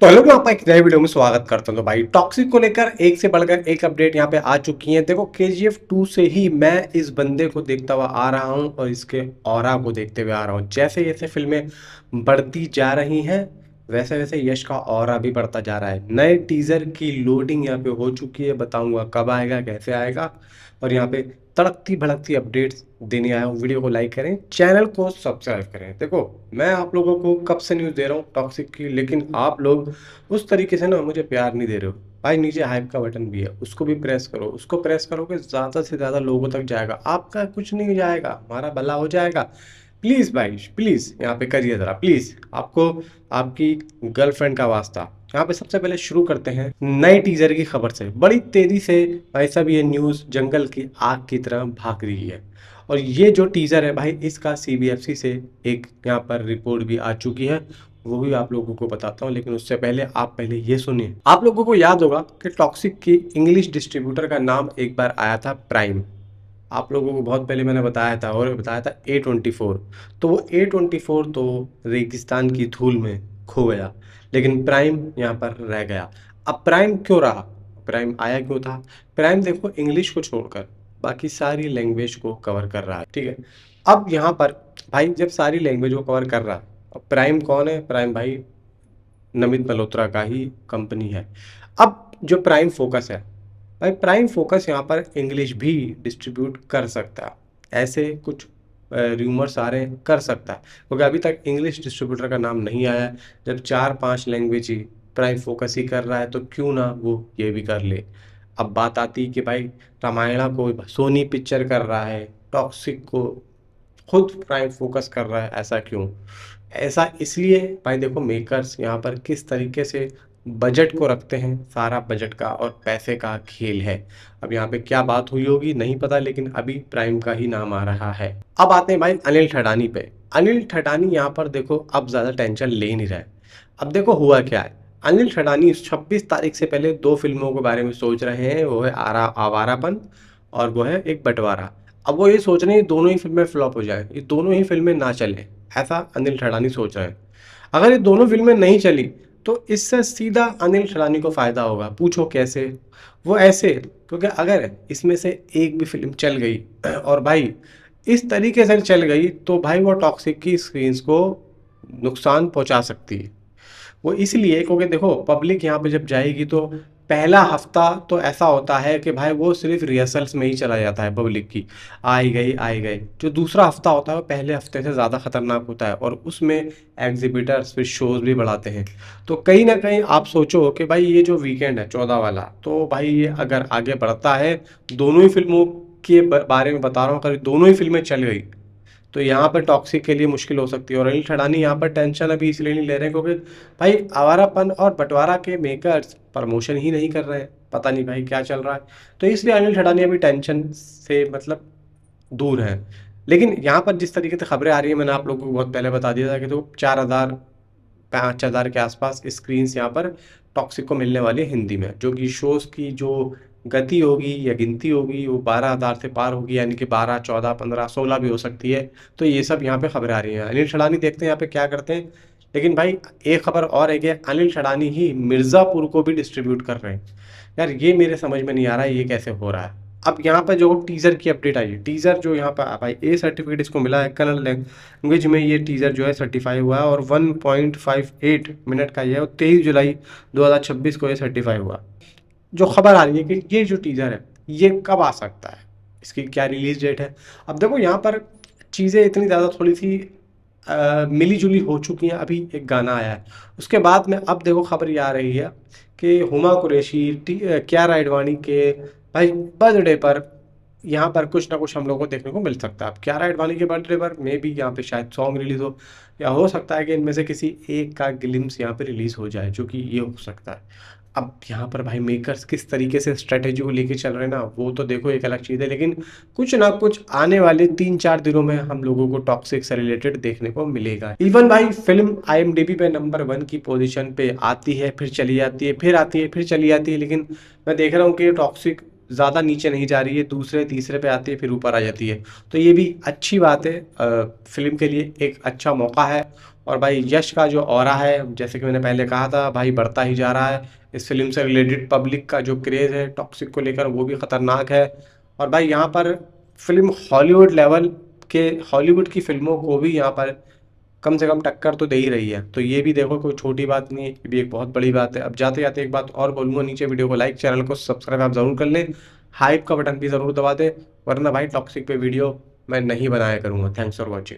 तो हेलो, मैं आपका एक नए वीडियो में स्वागत करता हूं। तो भाई टॉक्सिक को लेकर एक से बढ़कर एक अपडेट यहाँ पे आ चुकी है। देखो KGF 2 से ही मैं इस बंदे को देखता हुआ आ रहा हूँ और इसके ऑरा को देखते हुए आ रहा हूँ। जैसे जैसे फिल्में बढ़ती जा रही हैं वैसे वैसे यश का ऑरा भी बढ़ता जा रहा है। नए टीजर की लोडिंग यहाँ पे हो चुकी है, बताऊंगा कब आएगा कैसे आएगा। और यहाँ पे तड़कती भड़कती अपडेट्स देने आया हूँ। वीडियो को लाइक करें, चैनल को सब्सक्राइब करें। देखो मैं आप लोगों को कब से न्यूज़ दे रहा हूँ टॉक्सिक की, लेकिन आप लोग उस तरीके से ना मुझे प्यार नहीं दे रहे हो। भाई नीचे हाइप का बटन भी है, उसको भी प्रेस करो। उसको प्रेस करोगे ज़्यादा से ज़्यादा लोगों तक जाएगा, आपका कुछ नहीं जाएगा, हमारा भला हो जाएगा। प्लीज़ भाई प्लीज़ यहाँ पे करिए ज़रा प्लीज़, आपको आपकी गर्लफ्रेंड का वास्ता। यहाँ पे सबसे पहले शुरू करते हैं नए टीजर की खबर से। बड़ी तेजी से भाई साहब ये न्यूज़ जंगल की आग की तरह भाग रही है। और ये जो टीजर है भाई, इसका CBFC से एक यहाँ पर रिपोर्ट भी आ चुकी है, वो भी आप लोगों को बताता हूँ। लेकिन उससे पहले आप पहले ये सुनिए। आप लोगों को याद होगा कि टॉक्सिक की इंग्लिश डिस्ट्रीब्यूटर का नाम एक बार आया था प्राइम। आप लोगों को बहुत पहले मैंने बताया था, और बताया था A24। तो वो A24 तो रेगिस्तान की धूल में खो गया, लेकिन प्राइम यहाँ पर रह गया। अब प्राइम क्यों रहा, प्राइम आया क्यों था? प्राइम देखो इंग्लिश को छोड़कर बाकी सारी लैंग्वेज को कवर कर रहा है, ठीक है। अब यहाँ पर भाई जब सारी लैंग्वेज को कवर कर रहा है, अब प्राइम कौन है? प्राइम भाई नमित मल्होत्रा का ही कंपनी है। अब जो प्राइम फोकस है भाई, प्राइम फोकस यहाँ पर इंग्लिश भी डिस्ट्रीब्यूट कर सकता है। ऐसे कुछ रूमर्स आ रहे हैं, कर सकता है, क्योंकि अभी तक इंग्लिश डिस्ट्रीब्यूटर का नाम नहीं आया है। जब 4-5 लैंग्वेज ही प्राइम फोकस ही कर रहा है तो क्यों ना वो ये भी कर ले। अब बात आती है कि भाई रामायणा को सोनी पिक्चर कर रहा है, टॉक्सिक को खुद प्राइम फोकस कर रहा है, ऐसा क्यों? ऐसा इसलिए भाई देखो मेकर्स यहाँ पर किस तरीके से बजट को रखते हैं, सारा बजट का और पैसे का खेल है। अब यहाँ पे क्या बात हुई होगी नहीं पता, लेकिन अभी प्राइम का ही नाम आ रहा है। अब आते हैं भाई अनिल ठडानी पे। अनिल ठडानी यहाँ पर देखो अब ज़्यादा टेंशन ले नहीं रहे। अब देखो हुआ क्या है, अनिल ठडानी 26 तारीख से पहले 2 फिल्मों के बारे में सोच रहे हैं। वो है आवारापन और वो है एक बंटवारा। अब वो ये सोच रहे हैं दोनों ही फिल्में फ्लॉप हो जाए, ये दोनों ही फिल्में ना चले, ऐसा अनिल ठडानी सोच रहे हैं। अगर ये दोनों फिल्में नहीं चली तो इससे सीधा अनिल ठडानी को फायदा होगा। पूछो कैसे? वो ऐसे, क्योंकि अगर इसमें से एक भी फिल्म चल गई और भाई इस तरीके से चल गई तो भाई वो टॉक्सिक की स्क्रीन्स को नुकसान पहुंचा सकती है। वो इसलिए क्योंकि देखो पब्लिक यहाँ पे जब जाएगी तो पहला हफ्ता तो ऐसा होता है कि भाई वो सिर्फ रिहर्सल्स में ही चला जाता है पब्लिक की, आई गई आई गई। जो दूसरा हफ्ता होता है वो पहले हफ्ते से ज़्यादा खतरनाक होता है, और उसमें एग्जिबिटर्स फिर शोज़ भी बढ़ाते हैं। तो कहीं ना कहीं आप सोचो कि भाई ये जो वीकेंड है 14 वाला, तो भाई ये अगर आगे बढ़ता है, दोनों ही फिल्मों के बारे में बता रहा हूँ, अगर दोनों ही फिल्में चल गई तो यहाँ पर टॉक्सिक के लिए मुश्किल हो सकती है। और अनिल ठडानी यहाँ पर टेंशन अभी इसलिए नहीं ले रहे हैं क्योंकि भाई आवारापन और बंटवारा के मेकर्स प्रमोशन ही नहीं कर रहे हैं, पता नहीं भाई क्या चल रहा है। तो इसलिए अनिल ठडानी अभी टेंशन से मतलब दूर है। लेकिन यहाँ पर जिस तरीके से खबरें आ रही है, मैंने आप लोगों को बहुत पहले बता दिया था कि तो 4,000-5,000 के आसपास स्क्रीन्स यहाँ पर टॉक्सिक को मिलने वाली है हिंदी में, जो कि शोज़ की जो गति होगी या गिनती होगी वो 12,000 से पार होगी, यानी कि 12, 14, 15, 16 भी हो सकती है। तो ये सब यहाँ पे खबरें आ रही हैं। अनिल ठडानी देखते हैं यहाँ पे क्या करते हैं। लेकिन भाई एक खबर और है कि अनिल ठडानी ही मिर्ज़ापुर को भी डिस्ट्रीब्यूट कर रहे हैं। यार ये मेरे समझ में नहीं आ रहा है ये कैसे हो रहा है। अब यहाँ पर जो टीज़र की अपडेट आई है, टीज़र जो यहाँ पर भाई A सर्टिफिकेट इसको मिला है, कन्नड़ लैंग्वेज में ये टीज़र जो है सर्टिफाई हुआ है, और 1.58 मिनट का ये है, और 23 जुलाई 2026 को ये सर्टिफाई हुआ। जो खबर आ रही है कि ये जो टीज़र है ये कब आ सकता है, इसकी क्या रिलीज डेट है। अब देखो यहाँ पर चीज़ें इतनी ज़्यादा थोड़ी सी मिली जुली हो चुकी हैं। अभी एक गाना आया है, उसके बाद में अब देखो खबर ये आ रही है कि हुमा कुरैशी कियारा आडवाणी के भाई बर्थडे पर यहाँ पर कुछ ना कुछ हम लोगों को देखने को मिल सकता है। अब कियारा आडवाणी के बर्थडे पर मे बी यहाँ पे शायद सॉन्ग रिलीज हो, या हो सकता है कि इनमें से किसी एक का ग्लिम्स यहाँ पे रिलीज हो जाए, जो कि ये हो सकता है। अब यहाँ पर भाई मेकर्स किस तरीके से स्ट्रेटेजी को लेके चल रहे हैं ना, वो तो देखो एक अलग चीज़ है। लेकिन कुछ ना कुछ आने वाले 3-4 दिनों में हम लोगों को टॉक्सिक से रिलेटेड देखने को मिलेगा। इवन भाई फिल्म IMDb पे नंबर 1 की पोजीशन पे आती है, फिर चली जाती है, फिर आती है, फिर चली जाती है। लेकिन मैं देख रहा हूँ कि टॉक्सिक ज़्यादा नीचे नहीं जा रही है, दूसरे तीसरे पे आती है फिर ऊपर आ जाती है। तो ये भी अच्छी बात है, फिल्म के लिए एक अच्छा मौका है। और भाई यश का जो ऑरा है, जैसे कि मैंने पहले कहा था भाई, बढ़ता ही जा रहा है। इस फिल्म से रिलेटेड पब्लिक का जो क्रेज़ है टॉक्सिक को लेकर वो भी ख़तरनाक है। और भाई यहाँ पर फिल्म हॉलीवुड लेवल के, हॉलीवुड की फिल्मों को भी यहाँ पर कम से कम टक्कर तो दे ही रही है। तो ये भी देखो कोई छोटी बात नहीं है, ये भी एक बहुत बड़ी बात है। अब जाते जाते एक बात और बोलूँगा, नीचे वीडियो को लाइक, चैनल को सब्सक्राइब आप ज़रूर कर लें, हाइप का बटन भी ज़रूर दबा दें, वरना भाई टॉक्सिक पे वीडियो मैं नहीं बनाया करूँगा। Thanks for watching.